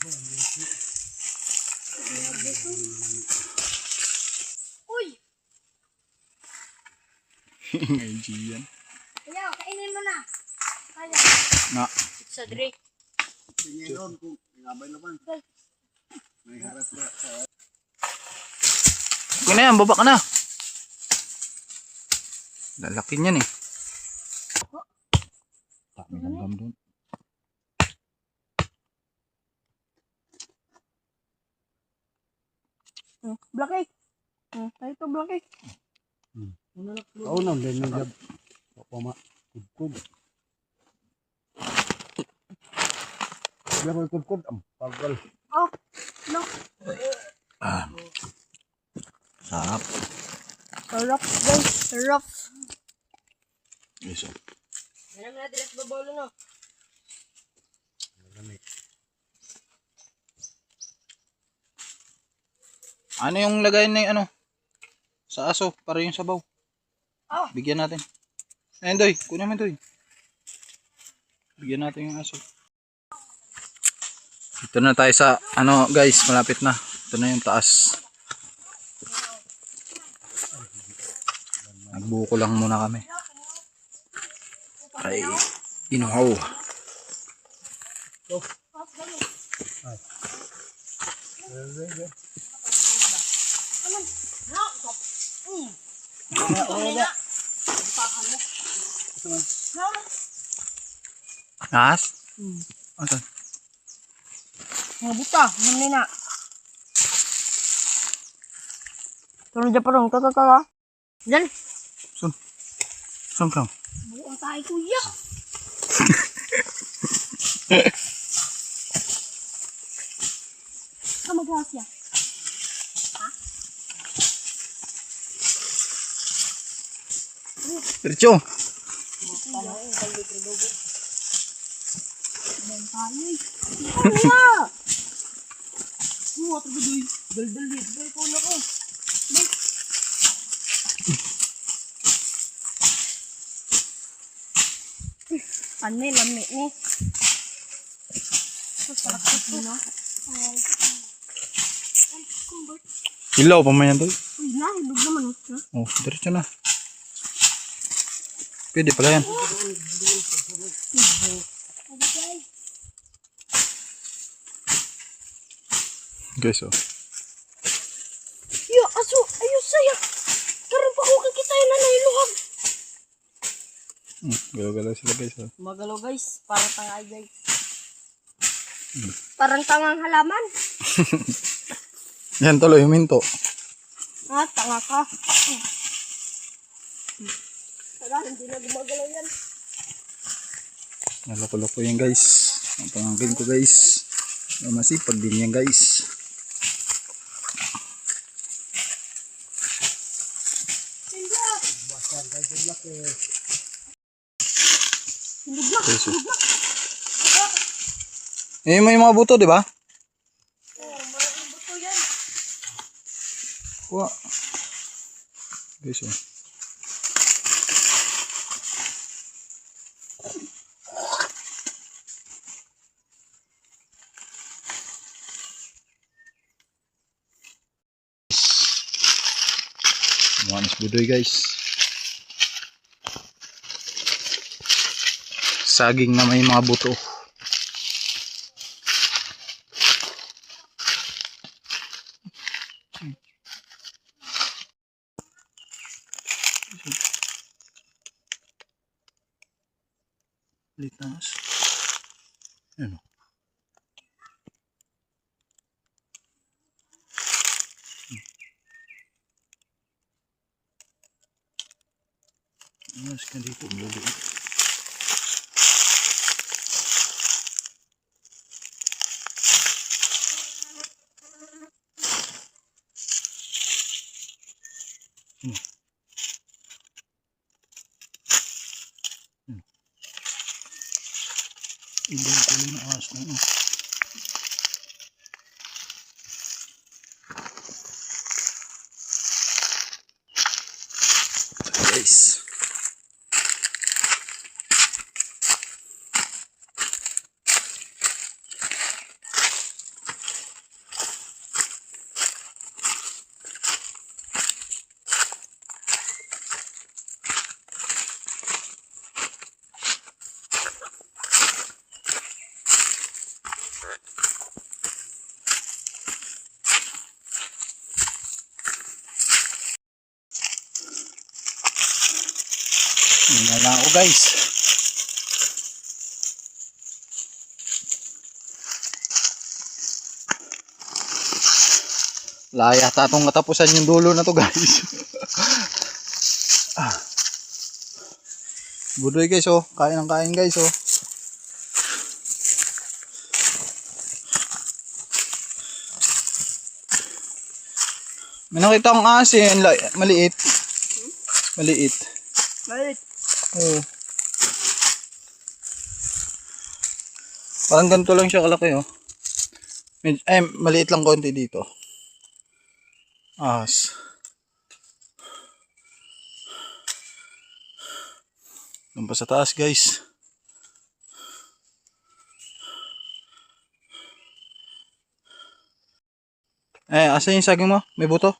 Uy! Ngay yan. Kaya, kainin mo na. Kaya. Na. Sa Drake. Tingin kung ngabay naman. May haras na. Okay na yan, baba ka na. Lalaki niyan eh. Dami langgam doon. Black egg. Tayo to black egg. Oo na, din yung jab. Papa kudkod. Biar kudkod am pagal. Oh, no. Ah. Sarap. Sarap guys, sarap. Yes, oh. Yan ang nadres babolo no. Ano yung lagay na yung ano? Sa aso, para yung sabaw. Oh. Bigyan natin. Ayun, Doy. Kunin mo, Doy. Bigyan natin yung aso. Ito na tayo sa, ano guys, malapit na. Ito na yung taas. Nagbuko lang muna kami. Ay, inuhaw. Nas? Asan? Mga buta, muna na. Tulog dyan parang, tata. Diyan. Saan ka? Buong tayo kuya. Kamaglasya. Diretso. Kuya! Buwa tayo doy. Dal-dalit. Dal ko na ko. Ano lami ni? Sarap ito no? Ilaw pa man yan, Doy. Uy na, hilog naman. Oh, diretso na. Pwede pala yan. Guys, oh. Yo, aso, ayos saya. Karon pa ko kita yun na nailuhag. Galaw-galaw sila, guys, oh. Magalo guys, parang tangay guys. Parang tangang halaman. Yan, tuloy, huminto. Ah, tanga ka. Tara, hindi na gumagalaw yan. Naloko-loko yan, guys. Ang pangangkin ko, guys. Masipag din yan, guys. Hilog na, Guys, oh. hilog na. Eh, may mga buto, di ba? Oh, maraming buto yan. Kuha. Guys, oh. Manis budoy, guys. Saging na may mga buto. Litas. Ano? Mas ka dito lulu. Ibang kulay na aso na yun. Guys. na ako guys. Laya tatong katapusan yung dulo na to guys. Budoy guys oh. Kain ng kain guys oh. May nakita akong asin. Maliit. Maliit. Maliit. Oo. Parang ganito lang siya kalaki oh. Maliit lang konti dito. Ahas. Doon pa sa taas guys. Asan yung saging mo? May buto?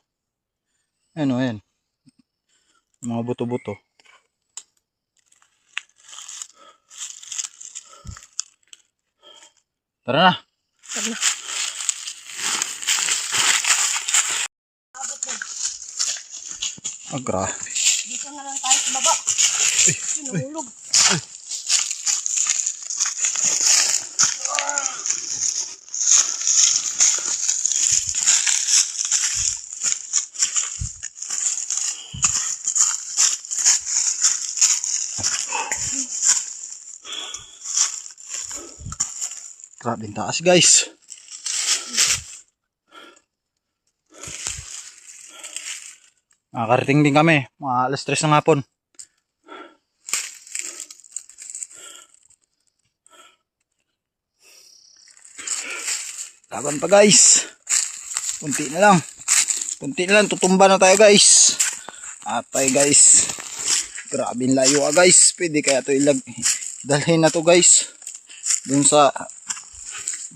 Ano, ayan. Mga buto-buto. Tara na. Tara na. Grabe. Dito na lang tayo sa baba. Yun, nahulog. Grabe yung taas guys. Nakakarating din kami. Mga alas 3 ng hapon. Laban pa guys. Kunti na lang. Kunti na lang. Tutumba na tayo guys. Atay guys. Grabe yung layo guys. Pwede kaya ito dalhin na to guys. Dun sa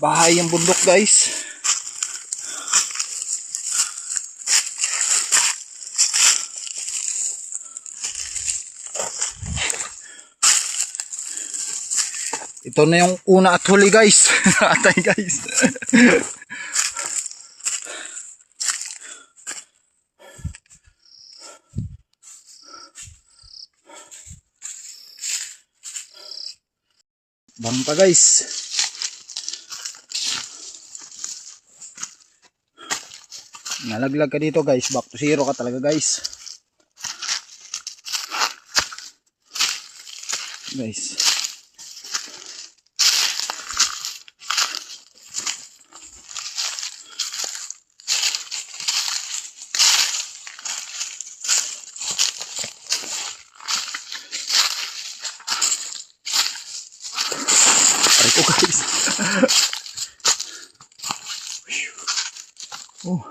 bahay yung bundok guys. Ito na yung una at huli guys. Atay guys. Bang pa guys. Nalaglag ka dito guys. Back to zero ka talaga guys. Guys. Ito guys. Oh.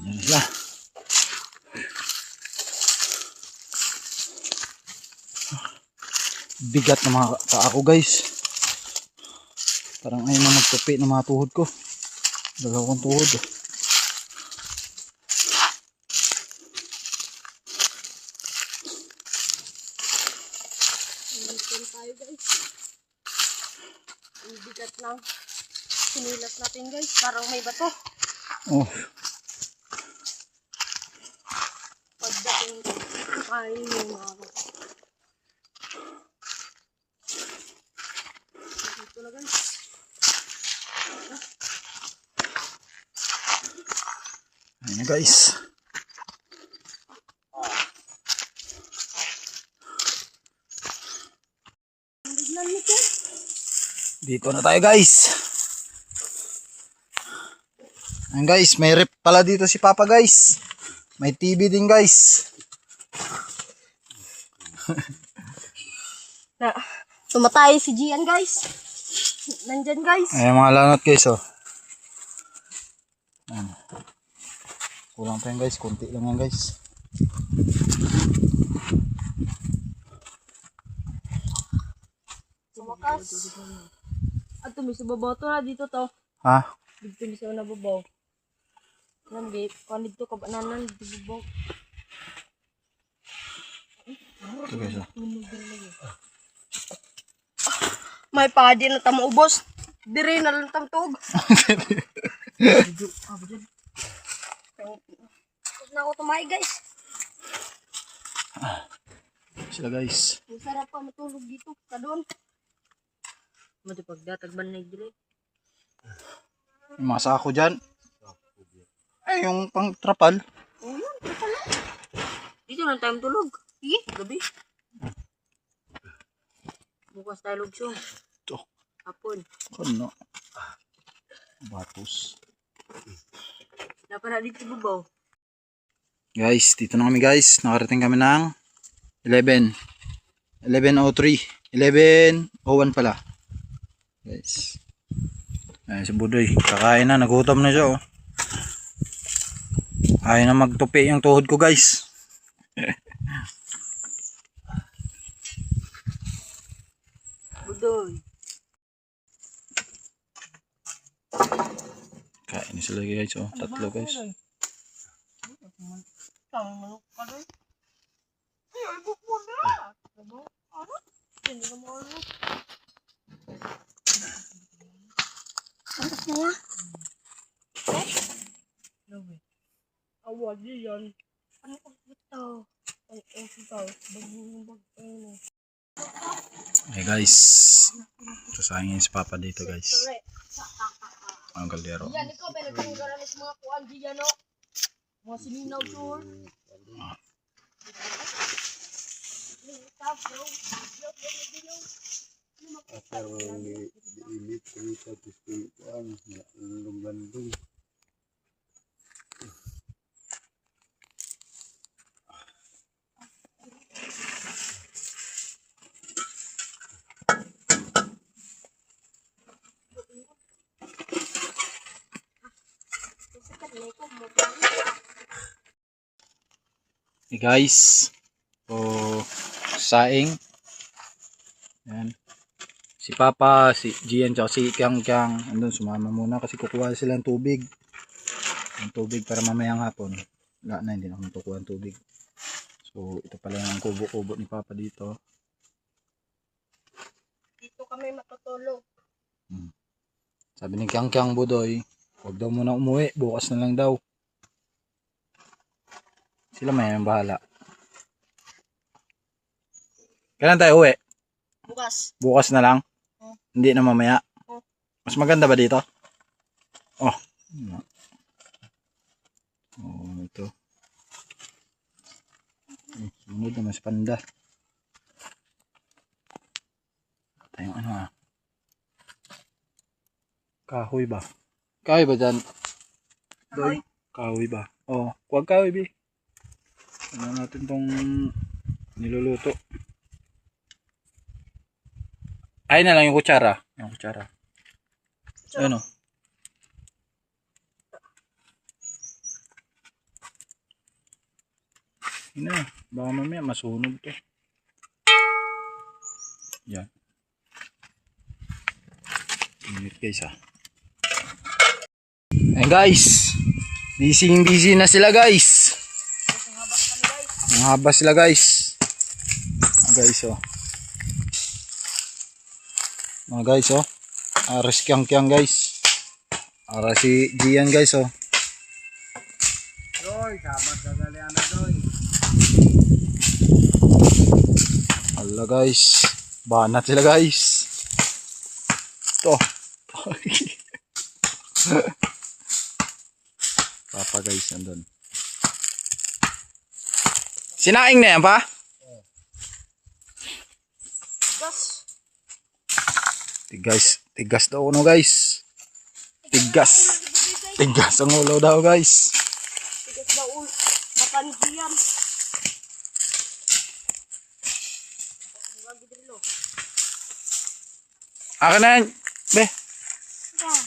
Yan na siya. Bigat na mga paa ko guys. Parang ayun na magtupi ng mga tuhod ko. Dalawang tuhod. Nandito tayo guys. Ang bigat ng sinilas natin guys. Parang may bato. Oh. Pagdating kain yung mga dito na guys. Ayun na guys. Biglan nito. Dito na tayo guys. Ayun guys, may rep pala dito si Papa guys. May TV din guys. Na, tumatay si Gian guys. Nandyan guys. Ayun mga lanot guys oh. Ayan. Kulang pa yan guys, kunti lang yan guys. Tumakas. At tumisababaw to na dito to. Ha? Dito bisa na babaw. Nandito, kung dito ka bananan, dito babaw. Ito guys oh. May padi na tamo ubos. Dire na lang tamtog. Tapos na ako tumahi guys. Sila guys. Ang sarap pa matulog dito. Kadon. Matipagdatagban na dili. Yung mga sako dyan. Ay, yung pang trapal. Oh, yun. Ito lang. Dito lang tayo tulog. Sige, gabi. Bukas tayo lugsong. Ito. Hapon. Ano? Batos. Dapat na dito bubaw. Guys, dito na kami guys. Nakarating kami ng 11. 11:03. 11:01 pala. Guys. Ayan si Budoy. Kakain na. Nagutom na siya oh. Ayaw na magtupi yung tuhod ko guys. Budoy. Kain na sila guys oh. Tatlo guys. Tapos na yan. Awad yan. Ano ang ito? Ang ito. Bagong Hey guys. Sasangin si Papa dito guys. Ang kaldero. yan, ikaw ba nagkanggaran sa mga kuwan diyan no? Mga sininaw tour. Pero diinit kami sa piskuan. Landong-landong. Hey guys. So, saing. Ayan. Si Papa, si Gian, tsaka si Kyang Kyang. Andun, sumama muna kasi kukuha sila ng tubig. Yung tubig para mamayang hapon. Wala na, hindi na kami kukuha ng tubig. So, ito pala yung kubo-kubo ni Papa dito. Dito kami matutulog. Sabi ni Kyang Kyang Budoy, huwag daw muna umuwi, bukas na lang daw. Sila may bahala. Kailan tayo uwi? Bukas. Bukas na lang? Hindi na mamaya? Mas maganda ba dito? Oh. Oh, ito. Sunod naman sa panda. Tayong ano ah. Kahoy ba? Kahoy ba dyan? Doy? Kahoy ba? Oh, huwag kahoy bi. Ano natin tong niluluto. Ay na lang yung kutsara. Yung kutsara. Ano? Ina, baka mamaya masunog to. Yan. Init guys ah. Ayan guys. Busy na sila guys. Ang haba sila guys. Guys oh. Mga guys oh. Aras Kyang Kyang guys. Aras si Gian guys oh. Doy, sabat kagalian na doy. Hala guys. Banat sila guys. Ito. Papa guys nandun. Sinaing na yan pa? Gas. Tigas daw no guys. Tigas ang ulo daw guys. Tigas ba ul? Mapanhiyan. Akin na yan. Be. Yan.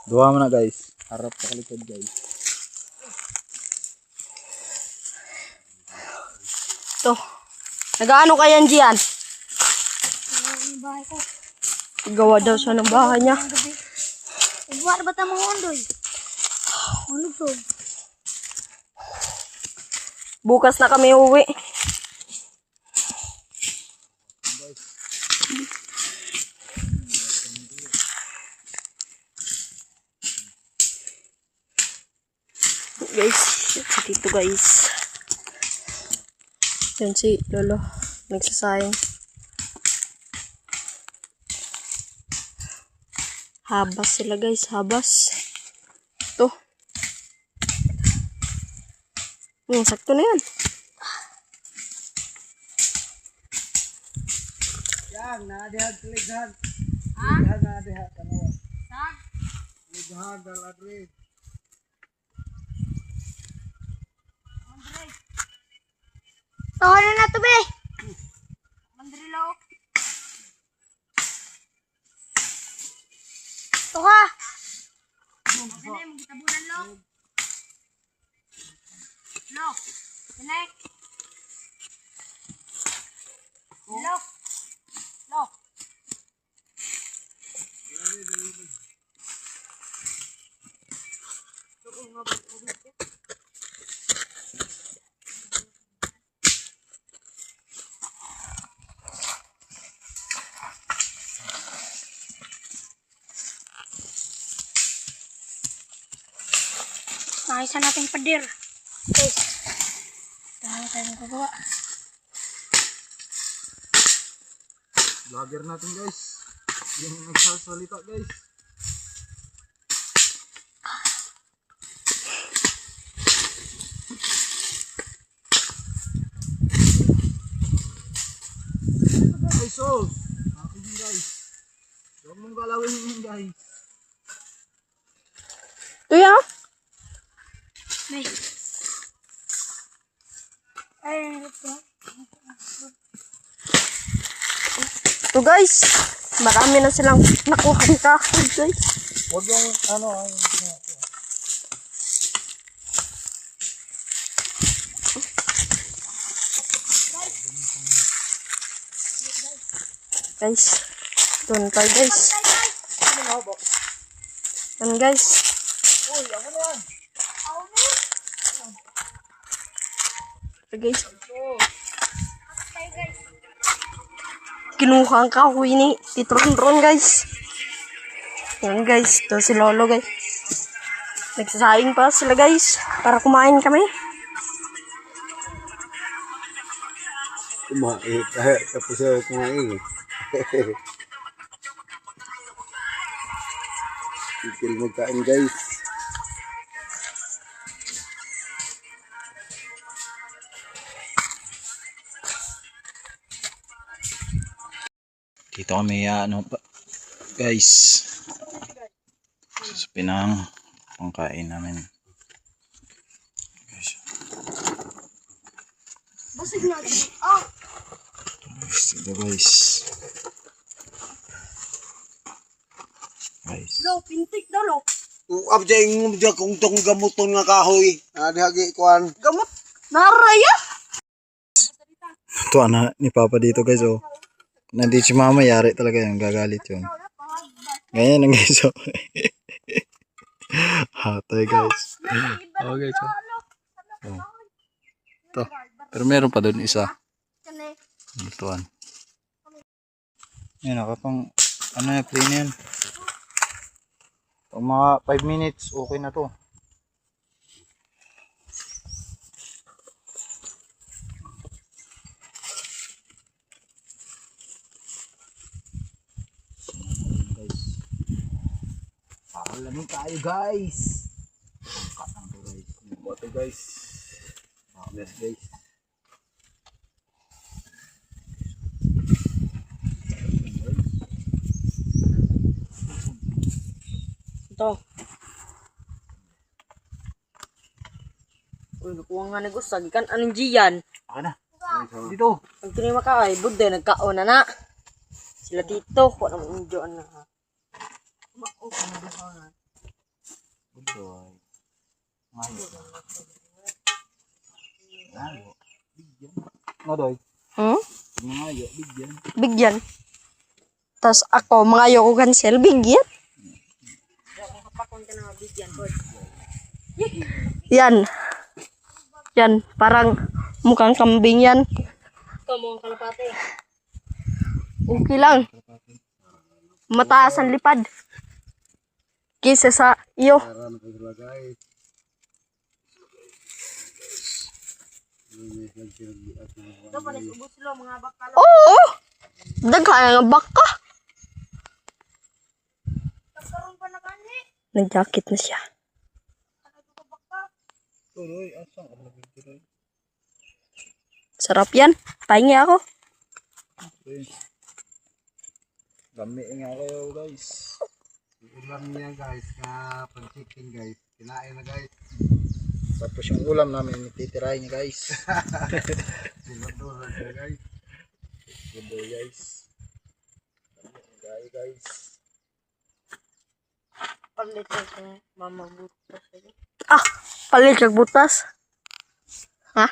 Duwa mo na guys. Harap sa kalikod guys. Ito. Nagaano kayan diyan? Ang bahay ko. Gawa daw siya ng bahay niya. Buwan ba tamang ondoy? Ano to? Bukas na kami uwi. dito guys. Yan si Lolo. Nagsasayang. Habas sila guys. Habas. Ito. Sakto na yan. Yang, nadihag, lighan. Lighan, nadihag. Kanawa. Lighan, daladri. Tawanan na to, be. Mandrilo. Ito ka. Ganay, magkitabunan, lo. Lo. Ganay. Lo. Lo. Ayusan natin padir. Guys. Dahil tayong gagawa. Vlogger natin guys. Yung nagsasalita guys. Guys, so. Akin yun guys. Huwag mong galawin yun guys. Ito yan. May. Ay, ito. Ito guys. Marami na silang nakuha ng kahoy guys. Huwag yung ano yung ginagawa. Guys. Doon tayo guys. Yan guys. Uy, ako na yan. Ito guys. Kinuha ang kahoy ni Tito Ron guys. Yan guys. Ito si Lolo guys. Nagsasayang pa sila guys. Para kumain kami. Kumain. Tapos ako kumain. Ikil magkain guys. Dito kami ano pa guys sa pinang pangkain namin guys. Basig natin. Oh. Ito guys. Guys. Lo, pintik daw lo. Abjeng kung tong gamuton nga kahoy. Nadihagi kuan. Gamot. Naraya. Ito na ni Papa dito guys oh. Nandito si Mama yari talaga yung gagalit yun. Ganyan lang guys oh. Hatay guys. Oh guys oh. Oh. Ito. Pero meron pa doon isa. Ituan. Yan nakapang ano na play na yan. Pag mga 5 minutes okay na to. Pakalamin tayo guys. Katang to guys. Boto guys. Yes guys. Ito. Uy, nakuha nga na gusto. Gikan anong giyan. Ako na. Dito. Ang tinima ka ay budde nagkaon na. Sila dito. Kuha naman yung diyan na. Good boy. Ngayon. Ngayon. Bigyan. Ngadoy. Ngayon. Bigyan. Bigyan. Tapos ako, mga ayoko cancel, bigyan. Yan. Yan, parang mukhang kambing yan. Ito, mukhang kalapate. Okay lang. Mataas ang lipad. Kisa sa iyo. Oo! Daghan nga baka. Nag-jacket na siya. Tuloy, asang alagay tuloy. Sarap yan. Pahingi ako. Dami nga kayo guys. Ulam niya guys, na pang-chicken guys. Kinain na guys. Tapos yung ulam namin ititirahin niya guys. Sinodoro siya guys. Good guys. Guys. Ah! Palit kag butas. Ha?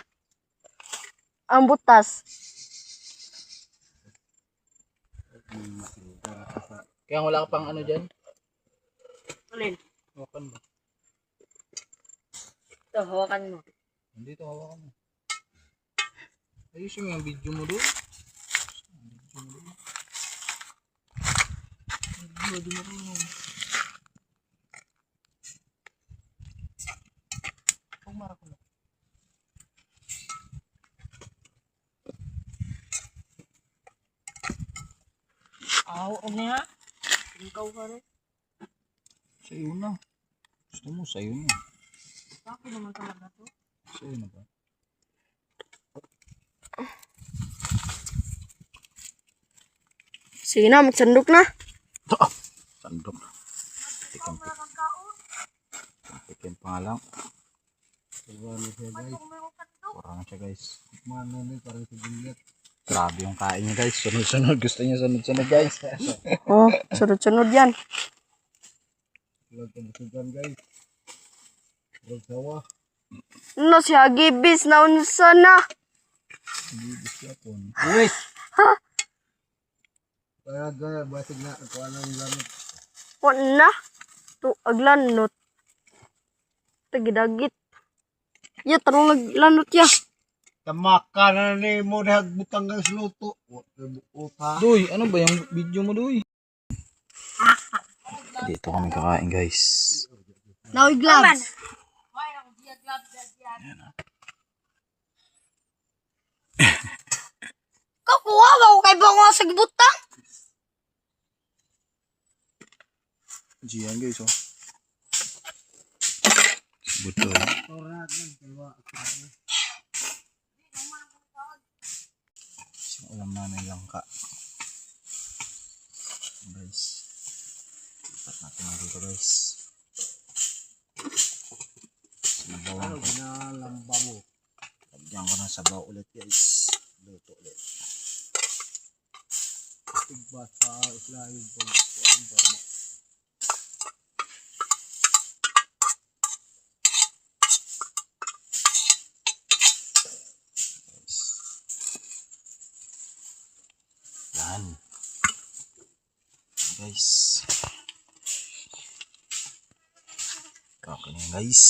Ang butas. Kaya wala ka pang ano dyan? Alin? Hawakan ba? Ito, hawakan mo. Hindi ito hawakan mo. Ayusin mo yung video mo doon. Video mo doon. Pumara ko na. Aw, ano ya? Ikaw ka rin. Sa'yo na. Gusto mo, sa'yo na. Bakit naman talaga to? Sa'yo na ba? Sige na, magsandok na. Sandok. Tikim-tikim. Tikim pa nga lang. Ano siya guys. Kurang siya guys. Mana ni parang sa bilyat. Grabe yung kain niya guys. Sunod-sunod. Gusto niya sunod-sunod guys. Oh, sunod-sunod yan. Huwag kabusugan guys. Huwag sawa. No, siya gibis na unsa na. Bibis siya po. Uy! Kaya gaya, basig na. Ako anong lamit. Wala na. To, aglanot. Tagidagit. Ya, tarong naglanot ya. Tamaka na ni mo dahag butang ng sluto. Huwag pa. Doy, ano ba yung video mo Doy? Dito kami kakain guys. Now gloves. Kakuha ba ko kay bango sa gibutang? Gian guys oh. Buto. Ulam namin langka. Guys. Lipat natin na dito guys. Sinabawan ko. Pinalamba mo. Lagyan ko ng sabaw ulit guys. Luto ulit. Tigbas pa islahin po. Yan. Guys. Kakain guys.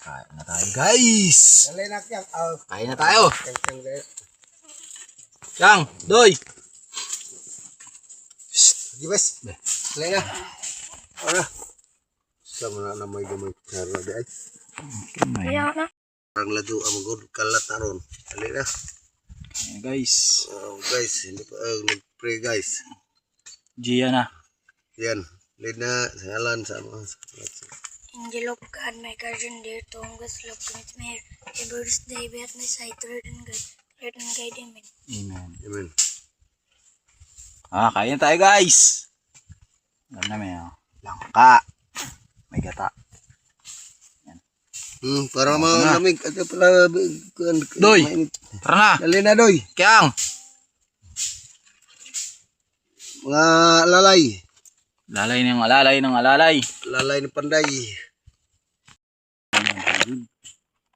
Kain na tayo guys. Dali na kaya. Kain na tayo. Kaya guys. Yang, Doy. Gibas. Dali na. Ara. Sama na may gamay karo di. Kaya na. Ang lado ang good kalat aron. Dali na. Ayan guys. Guys, hindi pa nag-pray guys. Gia na. Yan. Lead na sa ngalan sa mga. Angel of God, my guardian dear, to whom God's love commits me here. A birthday, be at my side, Lord and guide, amen. Amen. Amen. Kain tayo guys. Alam namin langka. May gata. Para malamig. Ito pala. Doy. Tara na. Dali na doy. Kyang. Mga lalay. Lalay ng alalay ng alalay. Lalay ni Panday.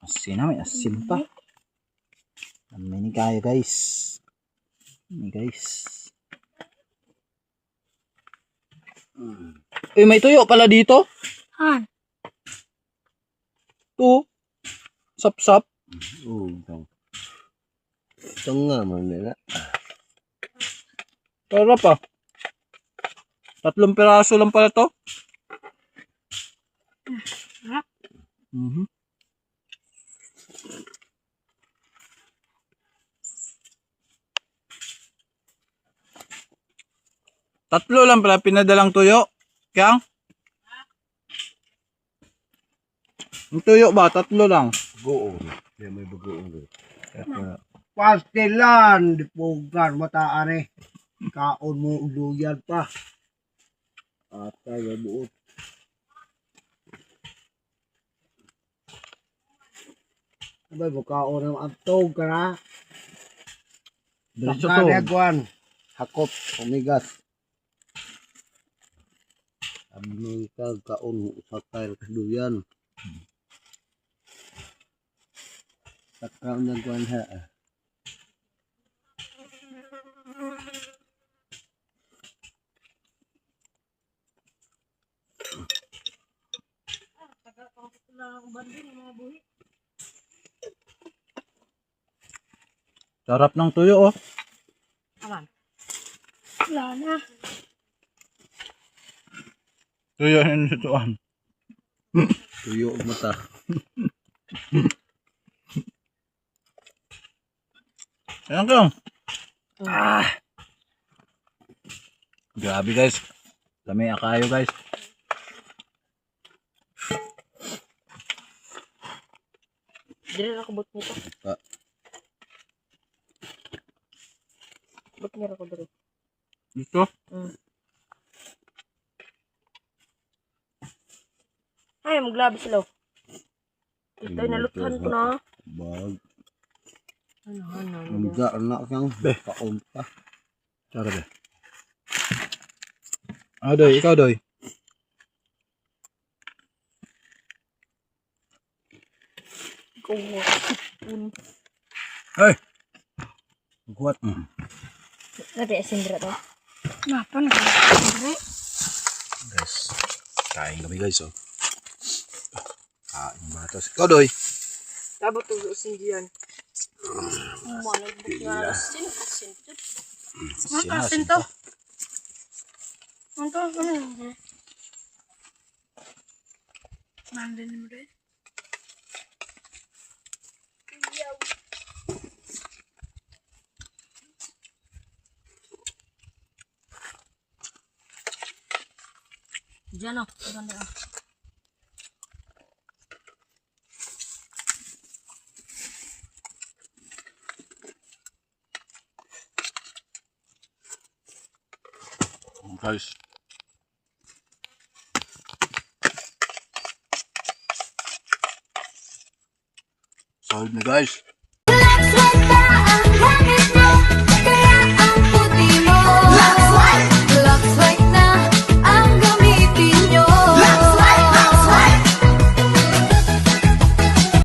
Asin na, may asin pa. May ni kaya guys. May guys. May tuyo pala dito. Han. To. Sap-sap. Ito nga man nila. Para pa. 3 piraso lang pala to. Tatlo lang pala pinadalang tuyo. Kyang? Yung tuyo ba? Tatlo lang. Goon. Kaya may bagoong doon. Pastilan, dipugan, mataane. Kaon mo uluyan pa. At tayo buot. Abay, bukaon ng antog ka na. Diretso Baka to. nagwan. Hakot, umigas. Abang ka kaon sa tayo kaduyan. Takang nagwan ha. Sarap ng tuyo oh. Wala na. Tuyo yung lutuan. Tuyo ang mata. Ayan ka. Grabe guys. Lami akayo guys. Dili na ako bot nito. Ah. Bot nila ko dili. Dito. Ay, maglabi sila. Ito'y naluthan ko na. Bag. Ano. Namda anak kang kaon pa. Tara be. Doy, ikaw doy. Hey. Kuat. Nabi asin dira to. Kenapa nih? Guys. Kain kami guys oh. Kain batas. Ikaw doy. Tabot to asin diyan. Mana buk nga asin to. Asin to. Untuk apa nih? Mandin mo. Diyan oh. Ganda oh. Guys. Solid na guys.